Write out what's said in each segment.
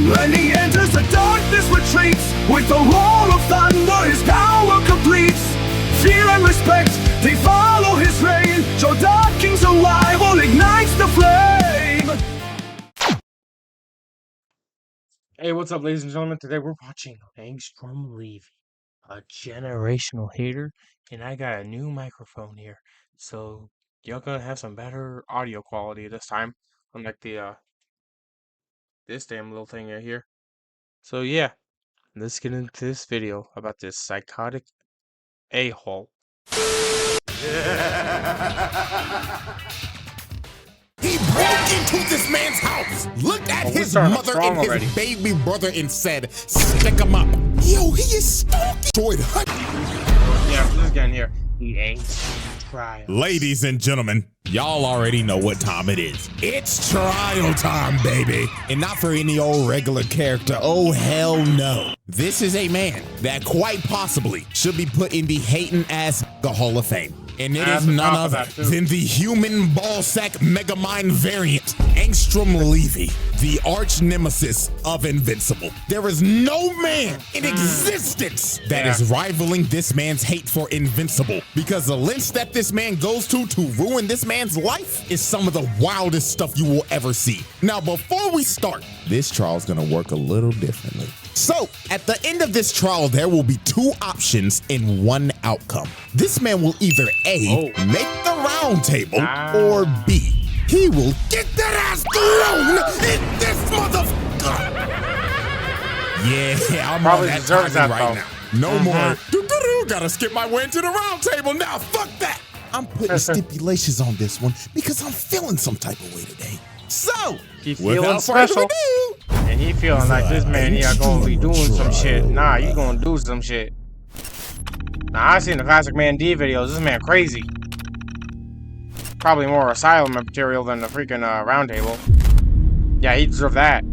When he enters, the darkness retreats. With the roar of thunder, his power completes. Fear and respect, they follow his reign. Your dark king's arrival ignites the flame. Hey, what's up, ladies and gentlemen? Today we're watching Angstrom Levy, a generational hater, and I got a new microphone here, so y'all gonna have some better audio quality this time, unlike the this damn little thing right here. So yeah, let's get into this video about this psychotic a-hole. He broke into this man's house, looked at his mother and his baby brother and said, stick him up. Yo, he is stalking. Yeah, let's get in here. He ain't trial. Ladies and gentlemen, y'all already know what time it is. It's trial time, baby. And not for any old regular character. Oh, hell no. This is a man that quite possibly should be put in the hating ass Hall of Fame. And it is none other than the human ballsack megamind variant, Angstrom Levy, the arch nemesis of Invincible. There is no man in existence that is rivaling this man's hate for Invincible, because the lengths that this man goes to ruin this man's life is some of the wildest stuff you will ever see. Now, before we start, this trial is going to work a little differently. So, at the end of this trial, there will be two options and one outcome. This man will either A, make the round table, or B, he will get that ass thrown in this motherfucker. Yeah, I'm on that timing right now. No more, gotta skip my way into the round table now, fuck that. I'm putting stipulations on this one because I'm feeling some type of way today. So, he feeling special, and he feeling like this man here gonna be doing some shit. Nah, you gonna do some shit. Nah, I seen the classic Man D videos. This man crazy. Probably more asylum material than the freaking round table. Yeah, he deserved that.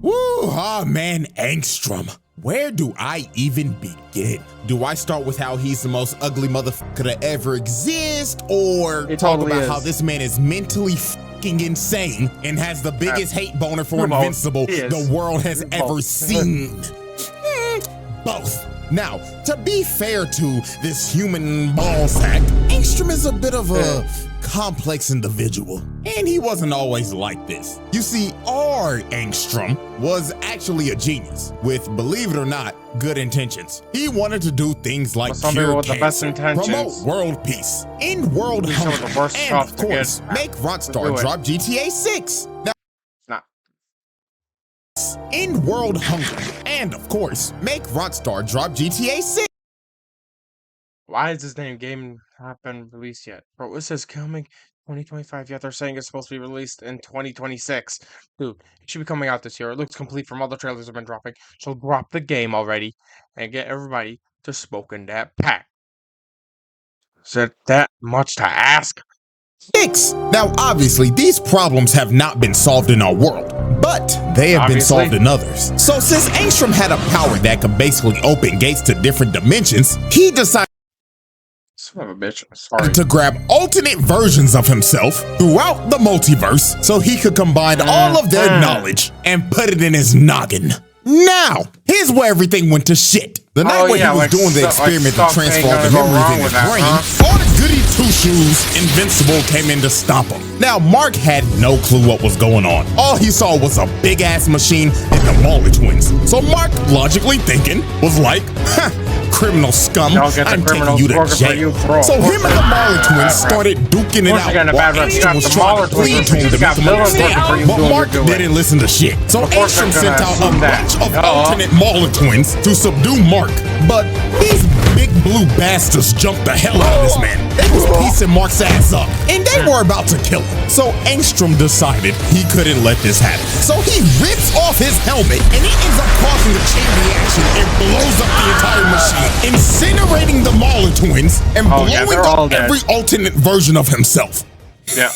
Woo, man, Angstrom. Where do I even begin? Do I start with how he's the most ugly motherfucker to ever exist, or talk about how this man is mentally fucking insane and has the biggest hate boner for Invincible the world has ever seen? Both. Now, to be fair to this human ballsack, Angstrom is a bit of a complex individual, and he wasn't always like this. You see, our Angstrom was actually a genius with, believe it or not, good intentions. He wanted to do things like cure cancer, promote world peace, end world hunger, and of course, make Rockstar drop GTA 6. Now, end world hunger, and of course, make Rockstar drop GTA 6. Why is this damn game not been released yet? Bro, it says coming 2025, yet they're saying it's supposed to be released in 2026. Dude, it should be coming out this year. It looks complete from all the trailers have been dropping. So drop the game already and get everybody to smoking that pack. Is it that much to ask? Now, obviously, these problems have not been solved in our world, but they have been solved in others. So since Angstrom had a power that could basically open gates to different dimensions, he decided to grab alternate versions of himself throughout the multiverse so he could combine all of their knowledge and put it in his noggin. Now, here's where everything went to shit. The night when he was doing the experiment to transfer all the memories in his brain, all the goody two-shoes Invincible came in to stop him. Now, Mark had no clue what was going on. All he saw was a big-ass machine and the Mauler twins. So Mark, logically thinking, was like, criminal scum, I'm taking you to jail. So him and the Mauler twins started duking it out while Angstrom was trying to plead to him to make him understand. But Mark didn't listen to shit. So Angstrom sent out a bunch of alternate Mauler twins to subdue Mark. But these big blue bastards jumped the hell out of this man. They was piecing Mark's ass up, and they were about to kill him. So Angstrom decided he couldn't let this happen. So he rips off his helmet, and it ends up causing a chain reaction and blows up the entire machine, incinerating the Mauler twins and blowing up every alternate version of himself. Yeah.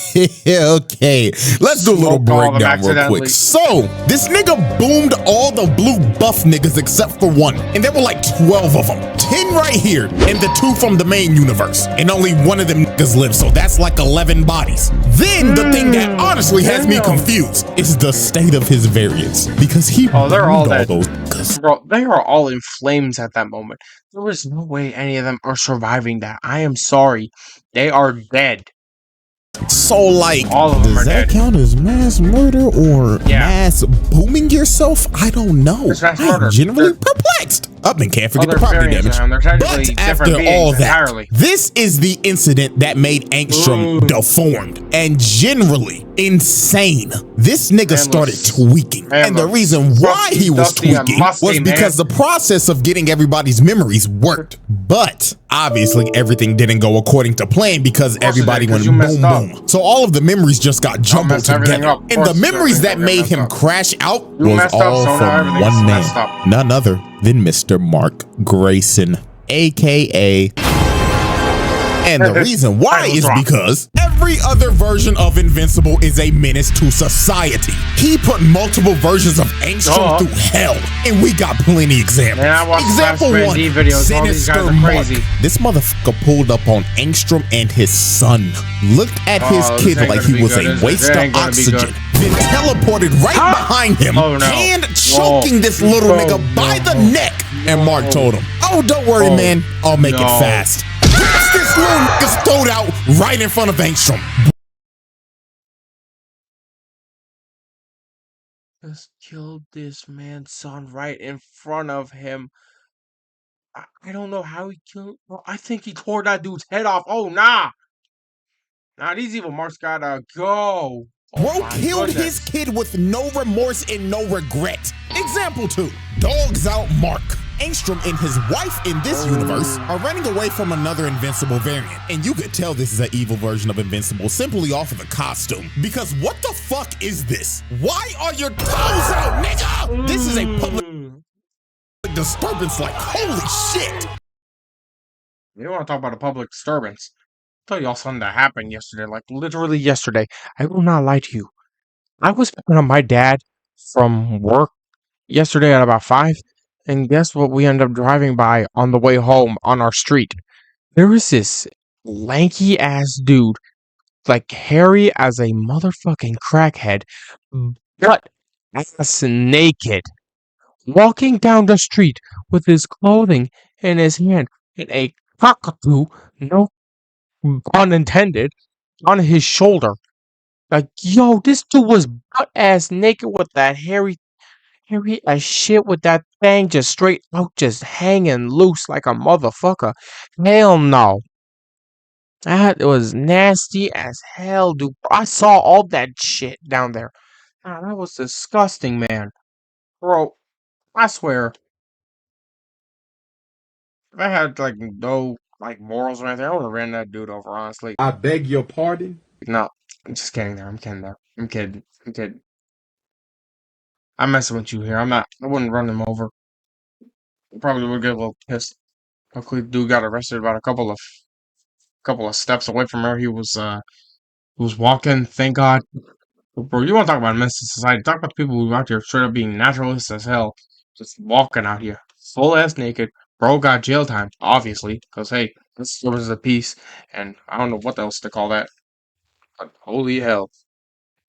Okay, let's do a little Smoked all of them breakdown real quick. accidentally. So, this nigga boomed all the blue buff niggas except for one, and there were like 12 of them. 10 right here, and the 2 from the main universe. And only one of them niggas live, so that's like 11 bodies. Then, the thing that honestly has me confused is the state of his variants. Because he they're boomed all all dead. those niggas. Bro, they are all in flames at that moment. There was no way any of them are surviving that. I am sorry. They are dead. So, like, All of them does are that dead. count as mass murder or Yeah. mass booming yourself? I don't know. It's mass murder. I'm generally They're- perplexed. Up and can't forget Well, the they're property variants damage. now, and they're technically But different after beings all that, entirely. this is the incident that made Angstrom deformed and generally insane. This nigga started tweaking. And the reason why he was tweaking was because the process of getting everybody's memories worked. But obviously everything didn't go according to plan because everybody went boom boom. So all of the memories just got jumbled together. And the memories that made him crash out was all from one man, none other than Mr. Mark Grayson, aka. And the reason why is because every other version of Invincible is a menace to society. He put multiple versions of Angstrom through hell, and we got plenty examples. Man, I watched Example Flash one, videos. All these guys Sinister are Mark. crazy. This motherfucker pulled up on Angstrom and his son, looked at his this kid ain't like gonna he be was good, is a it? waste It of ain't gonna be oxygen, good. then teleported right behind him Oh, no. and choking this little nigga by the neck. And Mark told him, "Oh, don't worry, man. I'll make it fast." Rips this little nigga's throat out right in front of Angstrom. Just killed this man's son right in front of him. I don't know how he killed. Well, I think he tore that dude's head off. Oh, nah. Nah, these evil marks gotta go. Bro killed his kid with no remorse and no regret. Example 2, Dogs Out Mark. Angstrom and his wife in this universe are running away from another Invincible variant. And you could tell this is an evil version of Invincible simply off of the costume. Because what the fuck is this? Why are your toes out, nigga? This is a public disturbance, like, holy shit. You don't want to talk about a public disturbance. I'll tell y'all something that happened yesterday, like literally yesterday. I will not lie to you. I was picking up my dad from work yesterday at about 5, and guess what we ended up driving by on the way home on our street? There was this lanky ass dude, like hairy as a motherfucking crackhead, butt ass naked, walking down the street with his clothing in his hand and a cockatoo, no pun intended, on his shoulder. Like, yo, this dude was butt ass naked with that hairy as shit with that thing just straight out, just hanging loose like a motherfucker. Hell no. That was nasty as hell, dude. I saw all that shit down there. Ah, that was disgusting, man. Bro, I swear, if I had like no like morals or anything, I would have ran that dude over, honestly. I beg your pardon? No, I'm just kidding there. I'm kidding there. I'm kidding. I'm kidding. I'm messing with you here. I wouldn't run him over. Probably would get a little pissed. Luckily, dude got arrested about a couple of steps away from where he was walking. Thank God. But bro, you want to talk about a menace to society? Talk about the people who out here straight up being naturalists as hell, just walking out here, full ass naked. Bro got jail time, obviously, because hey, this was a piece, and I don't know what else to call that. But holy hell,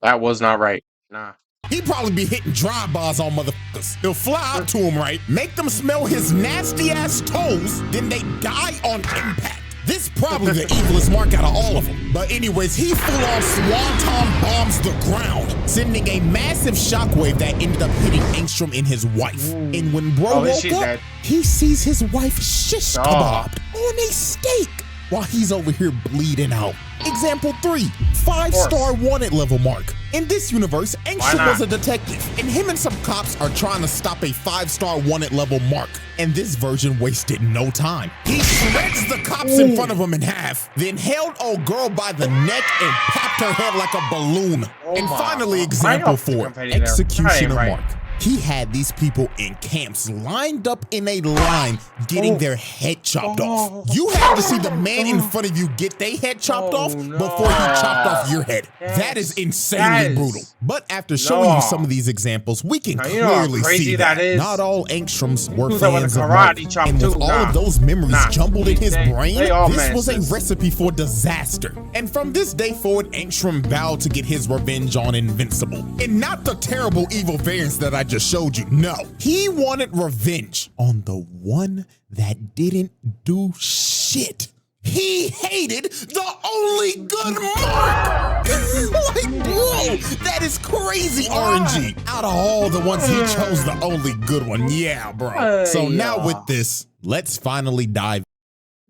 that was not right. Nah. He probably be hitting drive bars on motherfuckers. He'll fly up to him, right? Make them smell his nasty ass toes, then they die on impact. This probably the evilest Mark out of all of them. But anyways, he full on swanton bombs the ground, sending a massive shockwave that ended up hitting Angstrom and his wife. And when bro woke up, he sees his wife shish kebabbed on a steak while he's over here bleeding out. Example 3, 5-star wanted level Mark. In this universe, Angstrom was a detective, and him and some cops are trying to stop a 5-star wanted level Mark. And this version wasted no time. He shreds the cops in front of him in half, then held old girl by the neck and popped her head like a balloon. And finally, example 4, Executioner Mark. He had these people in camps lined up in a line getting their head chopped off. You had to see the man in front of you get their head chopped off before he chopped off your head. That is insanely brutal. But after showing you some of these examples, we can clearly see that not all Angstroms were fans of Mark. And with all of those memories jumbled in his brain, this was a recipe for disaster. And from this day forward, Angstrom vowed to get his revenge on Invincible. And not the terrible evil variants that I just showed you. No, he wanted revenge on the one that didn't do shit. He hated the only good Mark. Like, whoa, that is crazy, RNG. Out of all the ones, he chose the only good one. Yeah, bro. So now with this, let's finally dive.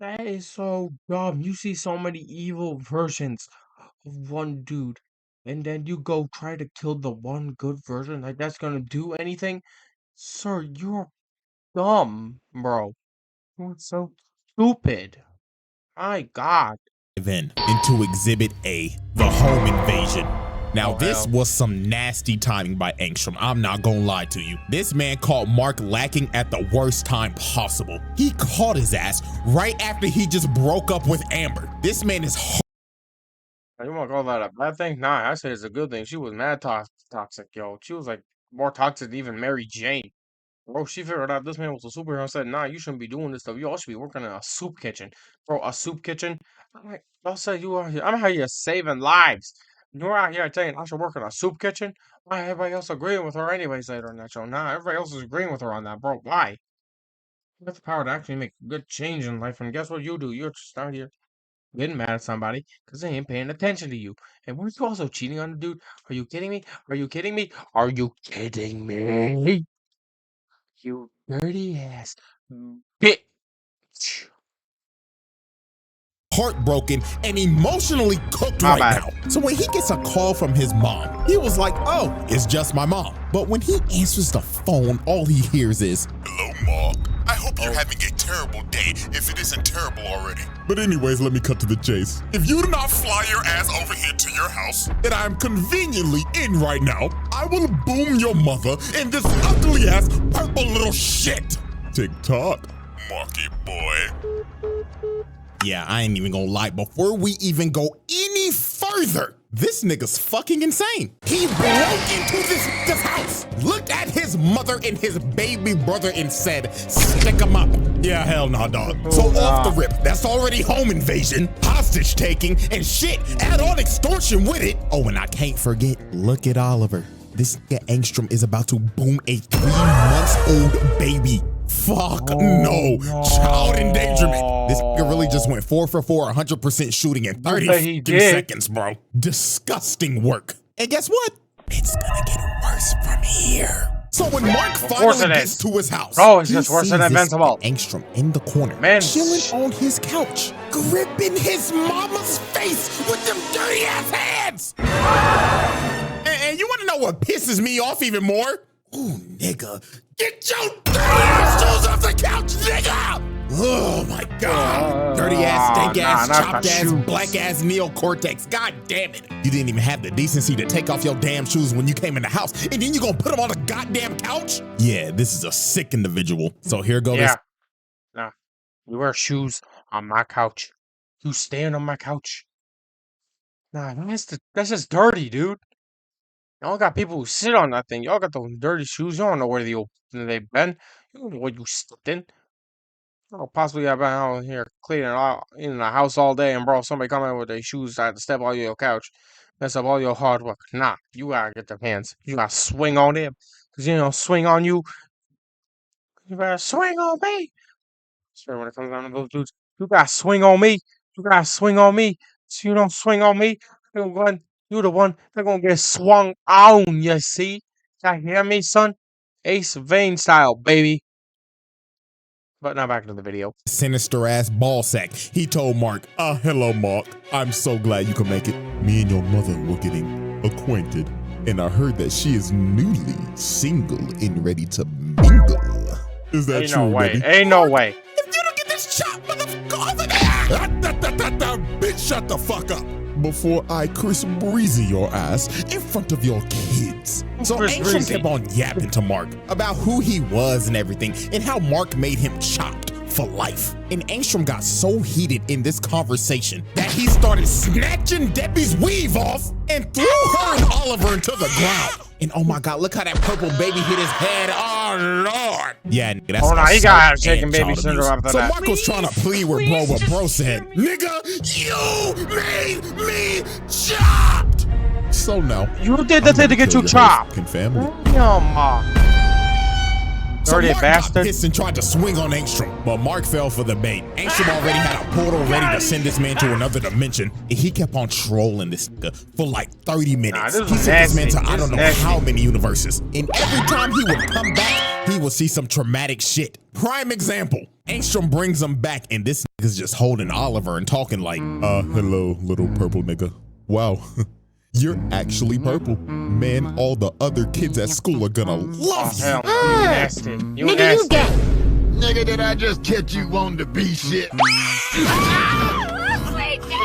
That is so dumb. You see so many evil versions of one dude, and then you go try to kill the one good version. Like that's gonna do anything? Sir, you're dumb, bro. You're so stupid. My God. Into Exhibit A, the home invasion. Now, this was some nasty timing by Angstrom. I'm not gonna lie to you. This man caught Mark lacking at the worst time possible. He caught his ass right after he just broke up with Amber. This man is You wanna call that a bad thing? Nah, I say it's a good thing. She was mad toxic, yo. She was like more toxic than even Mary Jane. Bro, she figured out this man was a superhero and said, nah, you shouldn't be doing this stuff. You all should be working in a soup kitchen. Bro, a soup kitchen? I'm like, I'll say you are here. I'm out here saving lives. You're out here saying I should work in a soup kitchen? Why everybody else agreeing with her anyways later in that show? Nah, everybody else is agreeing with her on that, bro. Why? You have the power to actually make a good change in life, and guess what you do? You're just out here getting mad at somebody because they ain't paying attention to you. And weren't you also cheating on the dude? Are you kidding me? Are you kidding me? Are you kidding me? You dirty ass bitch. heartbroken and emotionally cooked right now. So when he gets a call from his mom, he was like, oh, it's just my mom. But when he answers the phone, all he hears is, hello, Mark. I hope you're having a terrible day if it isn't terrible already. But anyways, let me cut to the chase. If you do not fly your ass over here to your house that I'm conveniently in right now, I will boom your mother in this ugly ass purple little shit. TikTok, Marky boy. Yeah, I ain't even gonna lie. Before we even go any further, this nigga's fucking insane. He broke into this house, looked at his mother and his baby brother and said, stick him up. Yeah, hell nah, dog. So off the rip, that's already home invasion, hostage taking, and shit. Add on extortion with it. Oh, and I can't forget, look at Oliver. This nigga Angstrom is about to boom a 3-month-old baby. Fuck no. Child endangerment. This nigga really just went 4 for 4, 100% shooting in 30 seconds, bro. Disgusting work. And guess what? It's gonna get worse from here. So when Mark finally gets to his house, it's just worse than Invincible. Angstrom in the corner, chilling on his couch, gripping his mama's face with them dirty ass hands. And you wanna know what pisses me off even more? Ooh, nigga, get your dirty ass shoes off the couch, nigga! Oh my god. Dirty ass, stank ass, chopped ass, black ass neocortex. God damn it. You didn't even have the decency to take off your damn shoes when you came in the house, and then you gonna put them on the goddamn couch? Yeah, this is a sick individual. So here goes. Yeah. Nah. You wear shoes on my couch. You stand on my couch. Nah, that's just dirty, dude. Y'all got people who sit on that thing. Y'all got those dirty shoes. You don't know where they've been. You don't know where you stepped in. Oh, possibly I've been out here cleaning out in the house all day, and bro, somebody come in with their shoes, I had to step on your couch, mess up all your hard work. Nah, you gotta get them hands. You gotta swing on them. Cause you know, swing on you. You gotta swing on me. Sure, when it comes down to those dudes, you gotta swing on me. You gotta swing on me. So you don't swing on me, you're the one that's gonna get swung on, you see? You hear me, son? Ace Vane style, baby. But now back to the video. Sinister ass ball sack. He told Mark, hello, Mark. I'm so glad you could make it. Me and your mother were getting acquainted, and I heard that she is newly single and ready to mingle. Is that true, baby? Ain't no way. If you don't get this chop, motherfucker, over there! Bitch, shut the fuck up before I Chris Breezy your ass in front of your kids. So Chris Angstrom Breezy. kept on yapping to Mark about who he was and everything, and how Mark made him chopped for life. And Angstrom got so heated in this conversation that he started snatching Debbie's weave off and threw her and Oliver into the ground. And oh my God, look how that purple baby hit his head. Oh Lord. Yeah, nigga, that's He got assault shaking and baby child syndrome abuse. after So that. Mark was trying to plead with bro, but bro said, nigga, you made me chopped. So no. You did the thing to get you chopped. Family. So Dirty Mark bastard. got pissed and tried to swing on Angstrom, but Mark fell for the bait. Angstrom already had a portal ready to send this man to another dimension, and he kept on trolling this nigga for like 30 minutes. This He is sent this man to nasty. I don't know This is how many universes, and every time he would come back, he would see some traumatic shit. Prime example, Angstrom brings him back, and this nigga's just holding Oliver and talking like, hello, little purple nigga. Wow. You're actually purple. Man, all the other kids at school are gonna love you. You nasty. You Nigga, nasty. you gay. Nigga, did I just catch you wanting to be shit?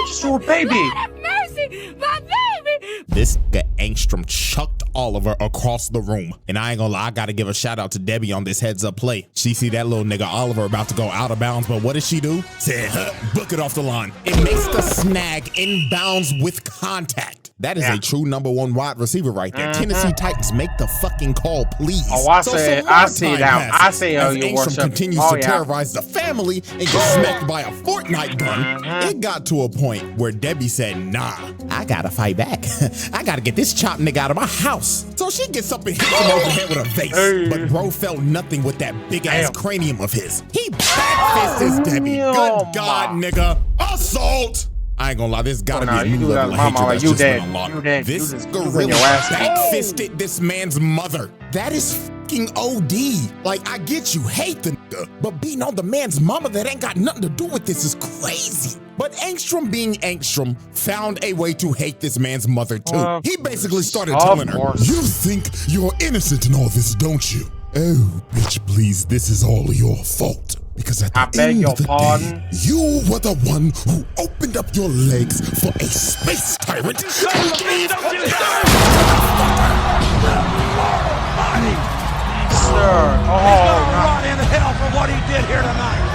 Just your baby. Have mercy, my baby. This nigga Angstrom chucked Oliver across the room. And I ain't gonna lie, I gotta give a shout out to Debbie on this heads up play. She see that little nigga Oliver about to go out of bounds, but what does she do? Said, book it off the line. It makes the snag inbounds with contact. That is a true #1 wide receiver right there. Tennessee Titans, make the fucking call, please. Oh, I So see. some I more see time that. I passes see, as your Angstrom worship. continues Oh, to yeah. terrorize the family and get smacked by a Fortnite gun. It got to a point where Debbie said, nah, I gotta fight back. I gotta get this chopped nigga out of my house. So she gets up and hits him over the head with a vase. But bro felt nothing with that big ass cranium of his. He backfists his Debbie. Good God, nigga. Assault! I ain't gonna lie, this gotta be a new level of hatred that's just been unlocked. This gorilla backfisted this man's mother. That is fucking OD. Like, I get you hate the nigga, but beating on the man's mama that ain't got nothing to do with this is crazy. But Angstrom being Angstrom found a way to hate this man's mother too. He basically started telling her, you think you're innocent in all this, don't you? Oh, bitch, please, this is all your fault. Because at the end of the day, you were the one who opened up your legs for a space tyrant.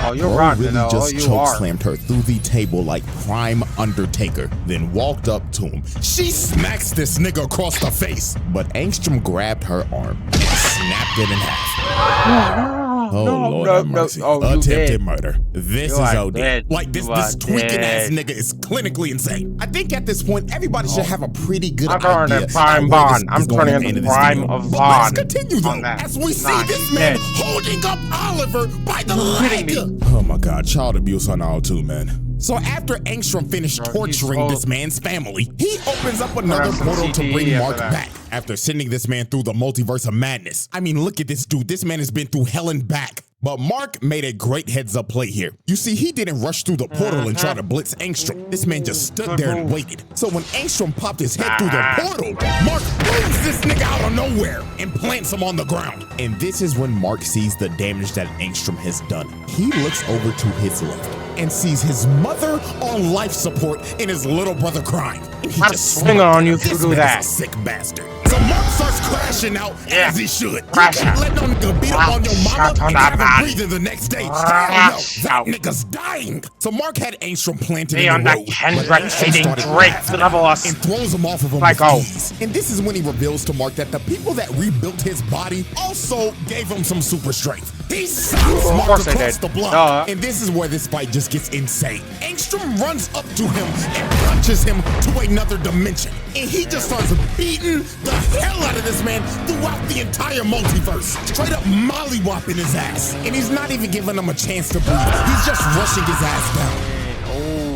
Oh, you're Bro right, really just you chokeslammed her through the table like Prime Undertaker, then walked up to him. She smacks this nigga across the face, but Angstrom grabbed her arm and snapped it in half. Oh, Lord have mercy. Attempted murder. This is OD. Like, this tweaking ass nigga is clinically insane. I think at this point, everybody should have a pretty good idea. I'm turning Prime Bond. I'm turning into Prime of But let's Bond. continue though, as we see this man holding up Oliver by the leg. Oh my God, child abuse on all too, man. So after Angstrom finished torturing this man's family, he opens up another portal to bring Mark back after sending this man through the multiverse of madness. I mean, look at this dude. This man has been through hell and back. But Mark made a great heads up play here. You see, he didn't rush through the portal and try to blitz Angstrom. This man just stood there and waited. So when Angstrom popped his head through the portal, Mark moves this nigga out of nowhere and plants him on the ground. And this is when Mark sees the damage that Angstrom has done. He looks over to his left and sees his mother on life support and his little brother crying. And he just swing on you to this do man that. is a sick bastard. So Mark starts crashing out as he should. You Crashing. can't let no nigga beat up on your mama and have her breathing the next day. Hell no, that nigga's dying. So Mark had Angstrom planted in the road. but Angstrom started and throws him off of him with ease. And this is when he reveals to Mark that the people that rebuilt his body also gave him some super strength. He stops Mark across the block. And this is where this fight just gets insane. Angstrom runs up to him and punches him to another dimension. And he just starts beating the hell out of this man throughout the entire multiverse. Straight up mollywopping his ass. And he's not even giving him a chance to breathe. He's just rushing his ass down.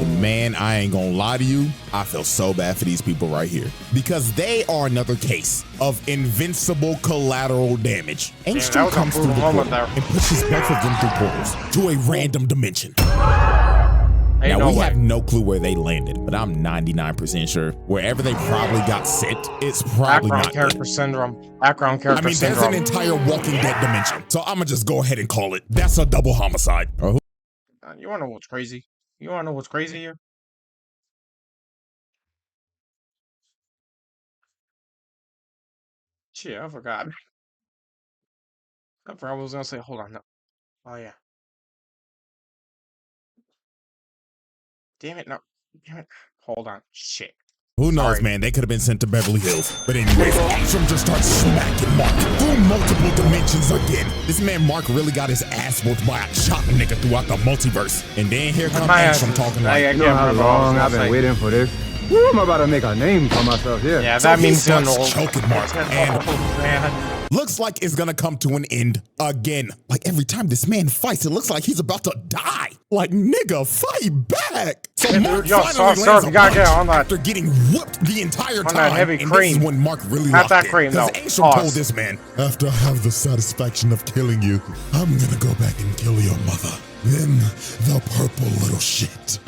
And man, I ain't gonna lie to you, I feel so bad for these people right here. Because they are another case of invincible collateral damage. Angstrom comes through the portal and pushes both of them through portals to a random dimension. Now, we have no clue where they landed, but I'm 99% sure wherever they probably got sent, it's probably not character syndrome. Background character I mean, syndrome. there's an entire Walking Dead dimension, so I'm gonna just go ahead and call it. That's a double homicide. You wanna know what's crazy? You wanna know what's crazy here? Shit, I forgot. I forgot what I was gonna say. Hold on. No. Oh yeah. Damn it. No. Damn it. Hold on. Shit. Who knows, Sorry. man? They could have been sent to Beverly Hills. But anyways, Angstrom just starts smacking Mark through multiple dimensions again. This man Mark really got his ass whooped by a chop nigga throughout the multiverse. And then here comes Angstrom talking like, You know how long I've been waiting for this? Woo, I'm about to make a name for myself here. Yeah, so that he means you're starts old. choking Mark. And Man. looks like it's gonna come to an end again. Like every time this man fights, it looks like he's about to die. Like, nigga, fight back. So Yeah, Mark dude, yo, finally sir, lands you a gotta get punch on that. after getting whooped the entire On time. that heavy and cream. this is when Mark really Not locked that it. cream, Because though. Angstrom Pause. told this man, after I have the satisfaction of killing you, I'm gonna go back and kill your mother. Then the purple little shit.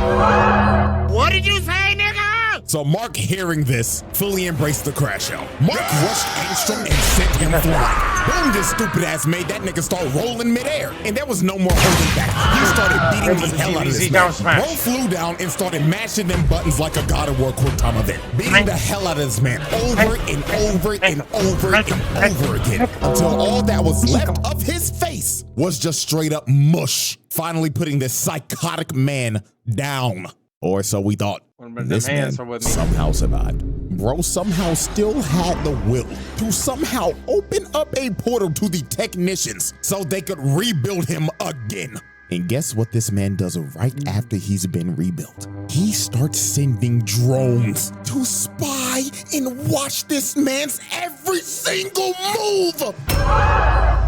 What did you say, nigga? So Mark, hearing this, fully embraced the crash out. Mark rushed Angstrom and sent him flying. Boom, this stupid ass made that nigga start rolling midair. And there was no more holding back. He started beating the hell out of this man. Bro flew down and started mashing them buttons like a God of War quick time event. Beating the hell out of this man over and over and over and over again. Until all that was left of his face was just straight up mush. Finally putting this psychotic man down. Or so we thought. This man somehow survived. Bro somehow still had the will to somehow open up a portal to the technicians so they could rebuild him again. And guess what this man does right after he's been rebuilt? He starts sending drones to spy and watch this man's every single move.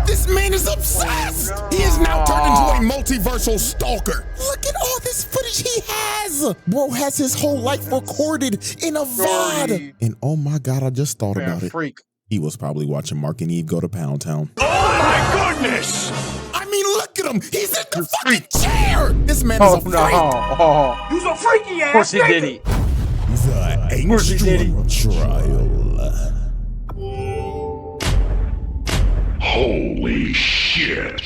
This man is obsessed. He is now turned into a multiversal stalker. Look at all this footage he has. Bro has his whole life recorded in a VOD. And oh my God, I just thought about it. Freak. He was probably watching Mark and Eve go to Pound Town. Oh my goodness! I mean, look at him. He's in the fucking chair. This man is a freak. Oh, You's a freaky ass of course he did it. The course he did Angstrom trial. Holy shit.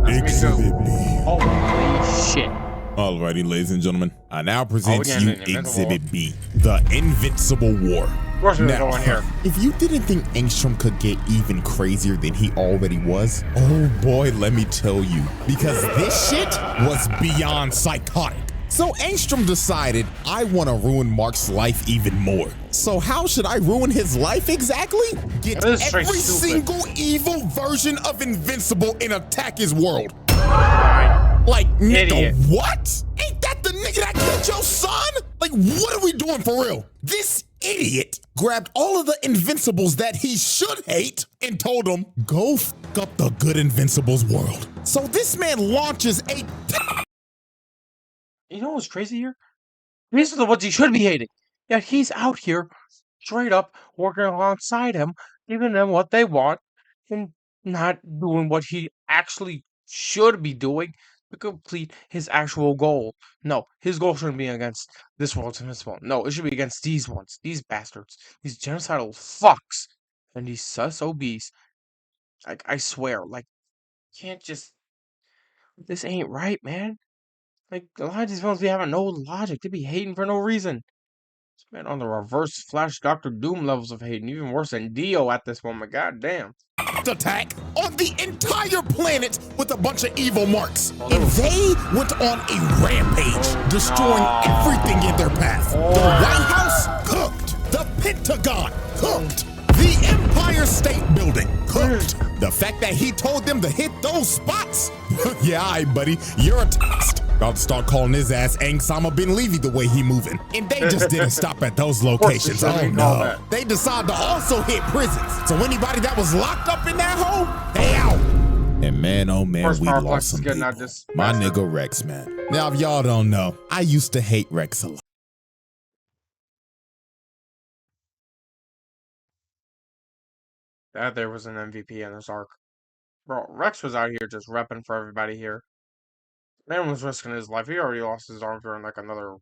Exhibit B. Holy shit. Alrighty, ladies and gentlemen, I now present we're to you getting into Exhibit B, the Invincible War. Of course we're going here. If you didn't think Angstrom could get even crazier than he already was, oh boy, let me tell you, because this shit was beyond psychotic. So Angstrom decided, I want to ruin Mark's life even more. So how should I ruin his life exactly? Get That is straight every stupid. single evil version of Invincible and attack his world. Alright. Like, nigga, Idiot. what? Ain't that the nigga that killed your son? Like, what are we doing for real? This idiot grabbed all of the Invincibles that he should hate and told them, go f up the good Invincibles world. So this man launches a... You know what's crazy here? These are the ones he should be hating. Yet he's out here, straight up, working alongside him, giving them what they want, and not doing what he actually should be doing to complete his actual goal. No, his goal shouldn't be against this world's invincible. No, it should be against these ones, these bastards, these genocidal fucks, and these sus obese. Like, I swear, like, can't just. This ain't right, man. Like, a lot of these villains be having no logic. They be hating for no reason. This man on the reverse Flash Doctor Doom levels of hating, even worse than Dio at this moment. God damn. attack on the entire planet with a bunch of evil marks. And they went on a rampage, destroying everything in their path. The White House cooked. The Pentagon cooked. The Empire State Building cooked. The fact that he told them to hit those spots. Yeah, all right, buddy, you're a test. About to start calling his ass Osama bin Levy the way he moving. And they just didn't stop at those locations. Oh no. They decided to also hit prisons. So anybody that was locked up in that hole, they out. And man, oh man, First we Power lost Flex some is getting people. out this My bastard. nigga Rex, man. Now, if y'all don't know, I used to hate Rex a lot. That there was an MVP in this arc. Bro, Rex was out here just repping for everybody here. Man was risking his life. He already lost his arm during like another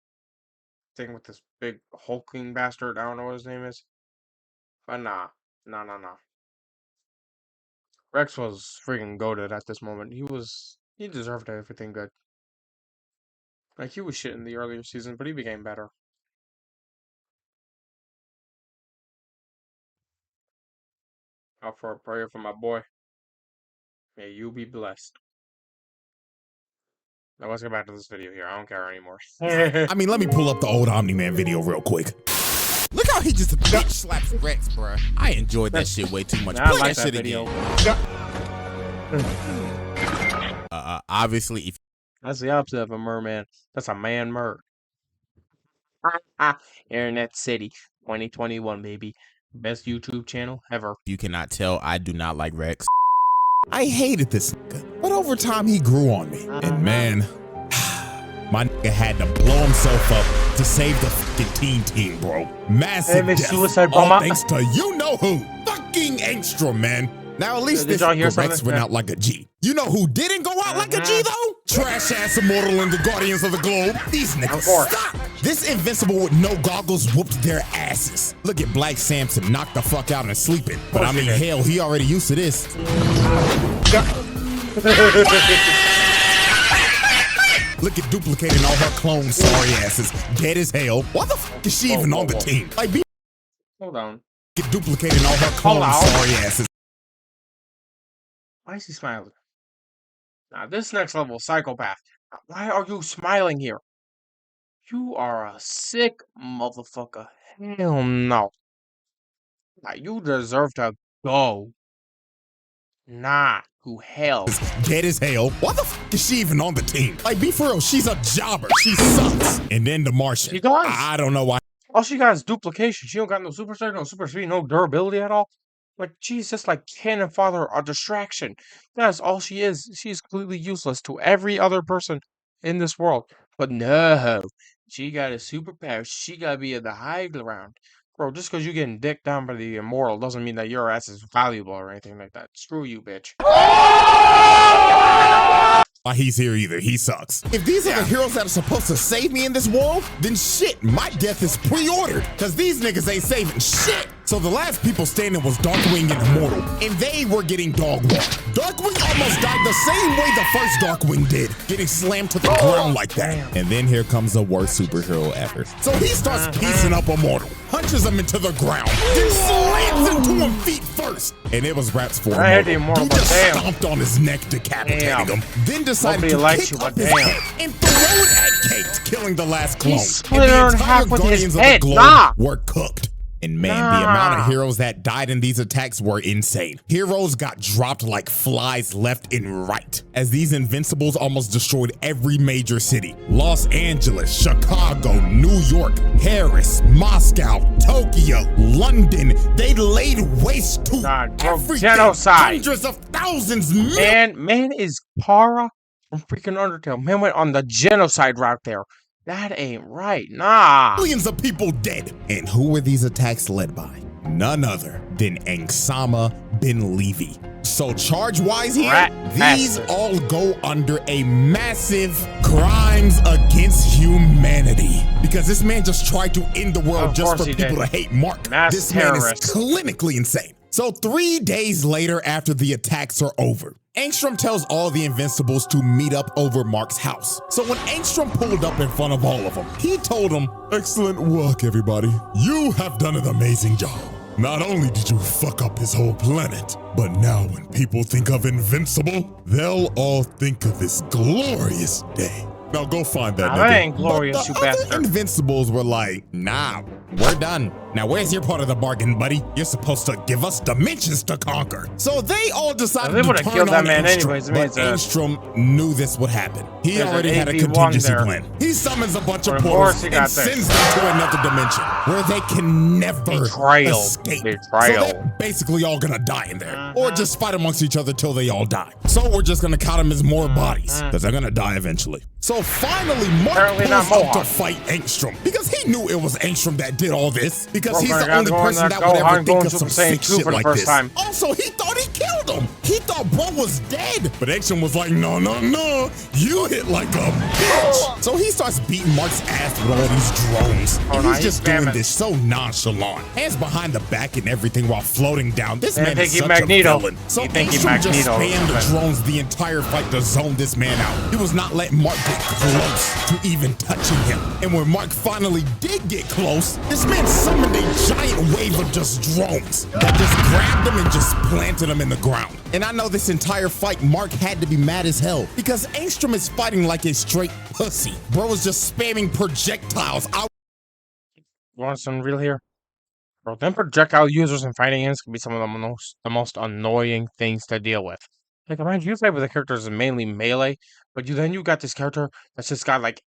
thing with this big hulking bastard. I don't know what his name is. But nah. Nah. Rex was freaking goated at this moment. He deserved everything good. Like, he was shit in the earlier season, but he became better. Out for a prayer for my boy. May you be blessed. Now let's get back to this video here. I don't care anymore. I mean, let me pull up the old Omni-Man video real quick. Look how he just bitch slaps Rex, bruh. I enjoyed that shit way too much. I Play like that shit video. again. Obviously, if That's the opposite of a merman. That's a man mer. Internet City 2021, baby. Best YouTube channel ever. you cannot tell, I do not like Rex. I hated this nigga, but over time he grew on me. And man, my nigga had to blow himself up to save the fucking team, bro. Massive Miss death, Suicide all Bomber. thanks to you know who, fucking Angstrom, man. Now at least Did this y'all hear Rex something? went out like a G. You know who didn't go out like a G though? Trash ass Immortal and the Guardians of the Globe. These niggas, course. stop. This Invincible with no goggles whooped their asses. Look at Black Samson knocked the fuck out and sleeping. But I mean, hell, he already used to this. Look at duplicating all her clones, sorry asses. Dead as hell. Why the fuck is she even on the team? Like, be Hold on. get duplicating all her clones, Hello? sorry asses. Why is he smiling? Now, this next level psychopath. Why are you smiling here? You are a sick motherfucker. Hell no. Now, you deserve to go. Nah, to hell. Dead as hell. Why the fuck is she even on the team? Like, be for real, she's a jobber. She sucks. And then the Martian. She does. I don't know why. All she got is duplication. She don't got no super strength, no super speed, no durability at all. Like, she's just like cannon fodder, a distraction. That's all she is. She's completely useless to every other person in this world. But no, she got a superpower. She gotta be at the high ground. Bro, just because you're getting dicked down by the immortal doesn't mean that your ass is valuable or anything like that. Screw you, bitch. Why he's here either. He sucks. If these are the heroes that are supposed to save me in this world, then shit, my death is pre-ordered. Cause these niggas ain't saving shit. So the last people standing was Darkwing and Immortal, and they were getting dog walked. Darkwing almost died the same way the first Darkwing did, getting slammed to the ground like that. And then here comes the worst superhero ever. So he starts piecing up Immortal, punches him into the ground, then slams into him feet first. And it was raps for I hate the Immortal. Immortal, He just but damn. stomped on his neck, decapitating him. Then decided Nobody to likes kick you, up but his damn. head and throw it at Kate, killing the last clone. split And the her in entire half with his Guardians of head. the Globe Nah. were cooked. And man, the amount of heroes that died in these attacks were insane. Heroes got dropped like flies left and right, as these Invincibles almost destroyed every major city. Los Angeles, Chicago, New York, Paris, Moscow, Tokyo, London. They laid waste to God, bro, everything. genocide. Hundreds of thousands, millions. Man is Kara from freaking Undertale. Man went on the genocide route there. That ain't right. Nah. Millions of people dead. And who were these attacks led by? None other than Angstrom bin Levy. So charge-wise here, these all go under a massive crimes against humanity. Because this man just tried to end the world just for people to hate Mark. This man is clinically insane. So 3 days later after the attacks are over, Angstrom tells all the Invincibles to meet up over Mark's house. So when Angstrom pulled up in front of all of them, he told them, "Excellent work, everybody. You have done an amazing job. Not only did you fuck up his whole planet, but now when people think of Invincible, they'll all think of this glorious day." Now go find that nigga. That ain't glorious, But you the other bastard. Invincibles were like, "Nah, we're done. Now where's your part of the bargain, buddy? You're supposed to give us dimensions to conquer." So they all decided They to would've turn killed that on man Angstrom, anyways. It but means, Angstrom knew this would happen. He there's already an had a 8v1 contingency there. plan. He summons a bunch of Of course portals he and got this. sends them to another dimension where they can never Betrayal. escape. Betrayal. So they're basically all gonna die in there, or just fight amongst each other till they all die. So we're just gonna count them as more bodies, because they're gonna die eventually. So finally, Mark Apparently not pulls up to Mohawk. fight Angstrom, because he knew it was Angstrom that did all this, because Bro, he's I the got only going person that that would ever Gohan think going of Super some Saiyan sick 2 shit for the like first this. time. Also, he thought he killed him. He thought bro was dead, but Angstrom was like, "No, no, no, you hit like a bitch." So he starts beating Mark's ass with all these drones, Oh, and no, he's he's just doing spamming. this so nonchalant, hands behind the back and everything while floating down. This Man, man think is he such Magneto. a villain. So He think he Angstrom just Magneto. spammed the drones the entire fight to zone this man out. He was not letting Mark get close to even touching him. And when Mark finally did get close, this man summoned spawned a giant wave of just drones that just grabbed him and just planted him in the ground. And I know this entire fight, Mark had to be mad as hell because Angstrom is fighting like a straight pussy. Bro was just spamming projectiles out. You want some real here? Bro, them projectile users in fighting games can be some of the most annoying things to deal with. Like, imagine you play with the characters mainly melee, but you got this character that's just got like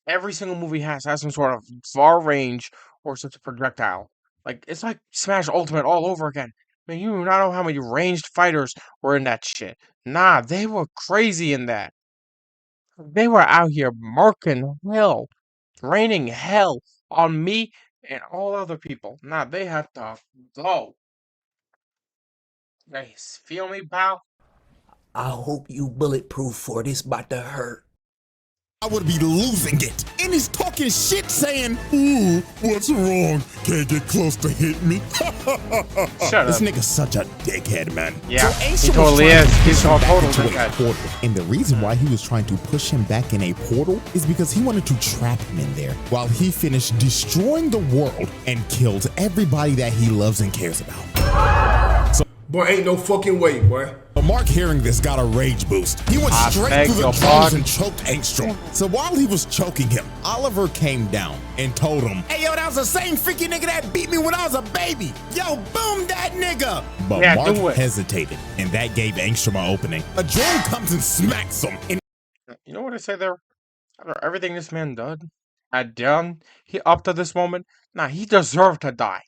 every single movie has some sort of far range or such a projectile. Like it's like Smash Ultimate all over again. Man, you do not know how many ranged fighters were in that shit. Nah, they were crazy in that. They were out here marking hell, raining hell on me and all other people. Nah, they had to go. They feel me, pal? I hope you bulletproof for this about to hurt. I would be losing it. And he's talking shit saying, ooh, what's wrong? Can't get close to hit me. Shut This up. nigga's such a dickhead, man. Yeah, Angstrom he was totally trying to is. He's push him all back total into a dickhead. portal. And the reason why he was trying to push him back in a portal is because he wanted to trap him in there while he finished destroying the world and killed everybody that he loves and cares about. Boy, ain't no fucking way, boy. Mark hearing this got a rage boost. He went straight beg through the your drums pardon. and choked Angstrom. So while he was choking him, Oliver came down and told him, hey, yo, that was the same freaky nigga that beat me when I was a baby. Yo, boom that nigga. But Yeah, Mark do it. hesitated, and that gave Angstrom an opening. A drone comes and smacks him. And You know what I say there? After everything this man had done, he up to this moment, nah, he deserved to die.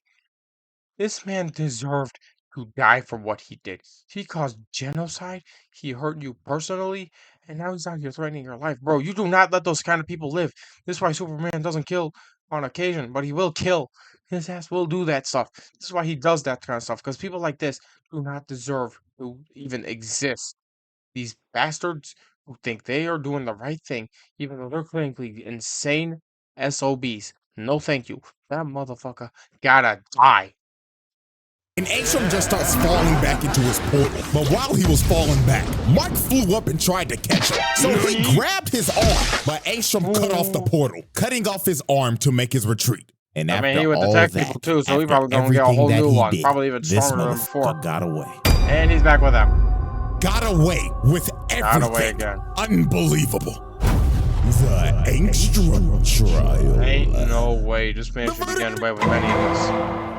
This man deserved to die for what he did. He caused genocide, he hurt you personally, and now he's out here threatening your life. Bro, you do not let those kind of people live. This is why Superman doesn't kill on occasion, but he will kill. His ass will do that stuff. This is why he does that kind of stuff, because people like this do not deserve to even exist. These bastards who think they are doing the right thing, even though they're clinically insane SOBs. No thank you. That motherfucker gotta die. Angstrom just starts falling back into his portal. But while he was falling back, Mark flew up and tried to catch him. So he grabbed his arm, but Angstrom cut off the portal, cutting off his arm to make his retreat. And I after mean, he would all detect that, people too, so he after probably gonna get a everything whole that new he one. did, Probably even this stronger than before. motherfucker got away. And he's back with them. Got away with Got away everything. again. Unbelievable. The Angstrom trial. Ain't no way this man should be getting away with any of this.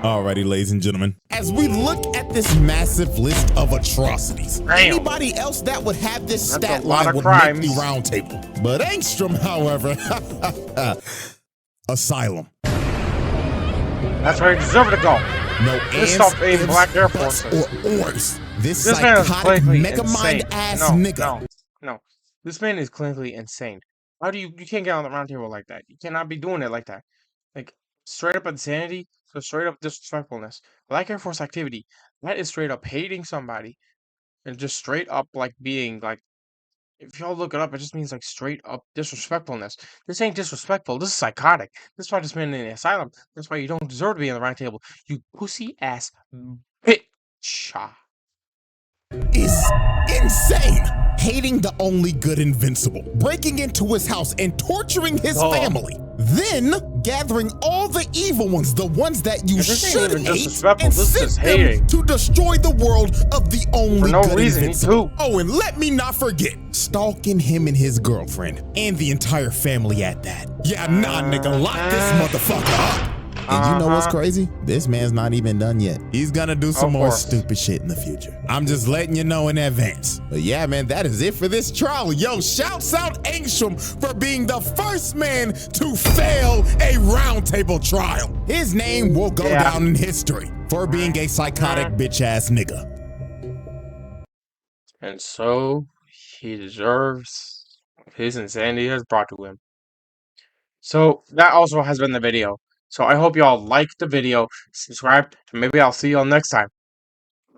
Alrighty, ladies and gentlemen, as we look at this massive list of atrocities, anybody else that would have this That's stat a lot line of would crimes. make the round table. But Angstrom, however, asylum. That's where he deserved to go. No This ands, stuff ain't ifs, Black Air buts, Forces. or ors. This This man is psychotic, clinically mega insane. mind ass No, nigga. no. This man is clinically insane. How do you can't get on the round table like that? You cannot be doing it like that. Like straight up insanity, so straight up disrespectfulness. Black Air Force activity. That is straight up hating somebody and just straight up like being like if y'all look it up, it just means like straight up disrespectfulness. This ain't disrespectful. This is psychotic. This is why this man in the asylum. That's why you don't deserve to be on the round table. You pussy ass bitch. Is insane. Hating the only good invincible, breaking into his house and torturing his family, then gathering all the evil ones, the ones that you This ain't should even hate, disrespectful. and This is sent them hating. to destroy the world of the only For no good reason, he invincible. too. Oh, and let me not forget, stalking him and his girlfriend, and the entire family at that. Yeah, nah, nigga, lock this motherfucker up. And you know what's crazy? This man's not even done yet. He's gonna do some more stupid shit in the future. I'm just letting you know in advance. But yeah, man, that is it for this trial. Yo, shouts out Angstrom for being the first man to fail a roundtable trial. His name will go down in history for being a psychotic bitch ass nigga. And so he deserves what his insanity has brought to him. So that also has been the video. So I hope y'all liked the video, subscribe, and maybe I'll see y'all next time.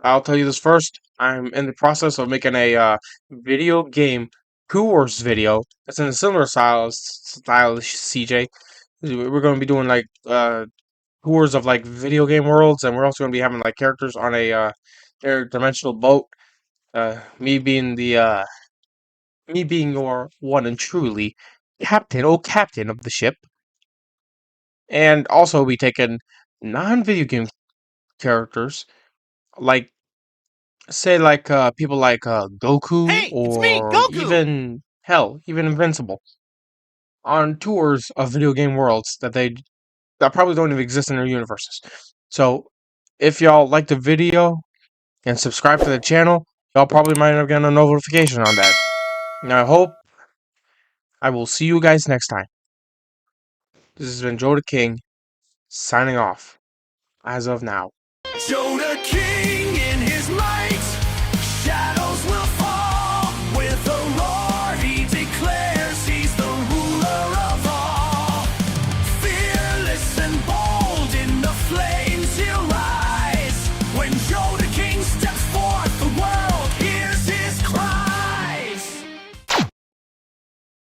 I'll tell you this first. I'm in the process of making a video game tours video. It's in a similar style as CJ. We're going to be doing like tours of like video game worlds, and we're also going to be having like characters on a interdimensional boat. Me being your one and truly captain, captain of the ship. And also be taking non-video game characters, like say people like Goku or even hell, even Invincible, on tours of video game worlds that probably don't even exist in their universes. So if y'all like the video and subscribe to the channel, y'all probably might have gotten a notification on that. And I hope I will see you guys next time. This has been Joe the King, signing off, as of now. Joe